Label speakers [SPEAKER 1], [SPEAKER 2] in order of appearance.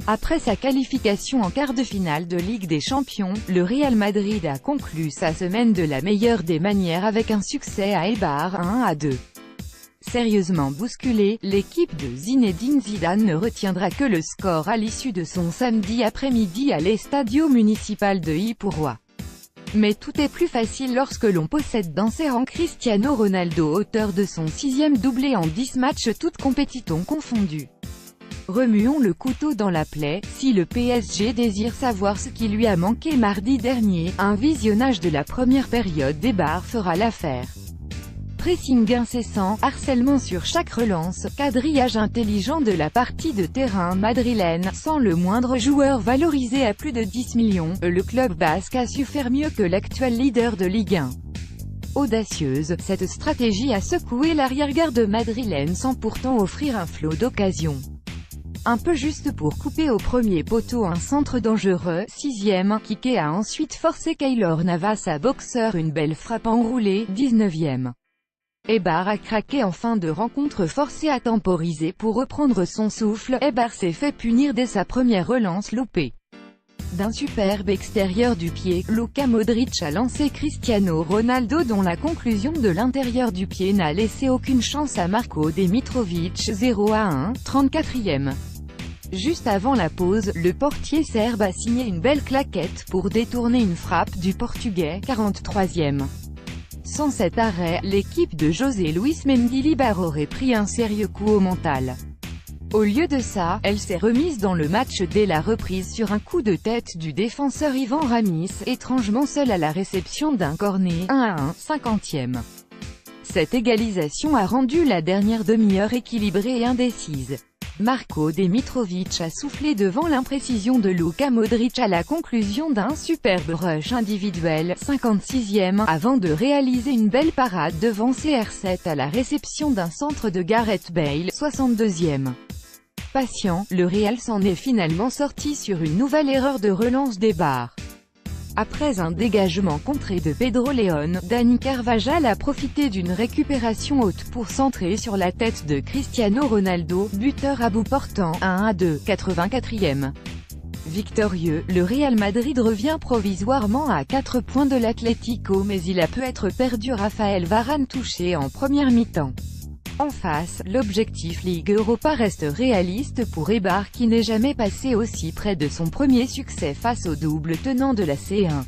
[SPEAKER 1] Après sa qualification en quart de finale de Ligue des Champions, le Real Madrid a conclu sa semaine de la meilleure des manières avec un succès à Eibar 1-2. Sérieusement bousculée, l'équipe de Zinedine Zidane ne retiendra que le score à l'issue de son samedi après-midi à l'Estadio Municipal de Ipurua. Mais tout est plus facile lorsque l'on possède dans ses rangs Cristiano Ronaldo, auteur de son 6e doublé en 10 matchs toutes compétitions confondues. Remuons le couteau dans la plaie, si le PSG désire savoir ce qui lui a manqué mardi dernier, un visionnage de la première période d'Eibar fera l'affaire. Pressing incessant, harcèlement sur chaque relance, quadrillage intelligent de la partie de terrain madrilène, sans le moindre joueur valorisé à plus de 10 millions, le club basque a su faire mieux que l'actuel leader de Ligue 1. Audacieuse, cette stratégie a secoué l'arrière-garde madrilène sans pourtant offrir un flot d'occasions. Un peu juste pour couper au premier poteau un centre dangereux, 6e, Kike a ensuite forcé Keylor Navas à boxeur une belle frappe enroulée, 19e. Eibar a craqué en fin de rencontre, forcé à temporiser pour reprendre son souffle. Eibar s'est fait punir dès sa première relance loupée. D'un superbe extérieur du pied, Luka Modric a lancé Cristiano Ronaldo dont la conclusion de l'intérieur du pied n'a laissé aucune chance à Marko Demitrovic, 0-1, 34e. Juste avant la pause, le portier serbe a signé une belle claquette pour détourner une frappe du Portugais, 43e. Sans cet arrêt, l'équipe de José Luis Mendilibar aurait pris un sérieux coup au mental. Au lieu de ça, elle s'est remise dans le match dès la reprise sur un coup de tête du défenseur Ivan Ramis, étrangement seul à la réception d'un corner, 1-1, 50e. Cette égalisation a rendu la dernière demi-heure équilibrée et indécise. Marko Demitrovic a soufflé devant l'imprécision de Luka Modric à la conclusion d'un superbe rush individuel, 56e, avant de réaliser une belle parade devant CR7 à la réception d'un centre de Gareth Bale, 62e. Patient, le Real s'en est finalement sorti sur une nouvelle erreur de relance d'Eibar. Après un dégagement contré de Pedro León, Dani Carvajal a profité d'une récupération haute pour centrer sur la tête de Cristiano Ronaldo, buteur à bout portant, 1-2, 84e. Victorieux, le Real Madrid revient provisoirement à 4 points de l'Atlético, mais il a peut être perdu Raphaël Varane touché en première mi-temps. En face, l'objectif Ligue Europa reste réaliste pour Eibar qui n'est jamais passé aussi près de son premier succès face au double tenant de la C1.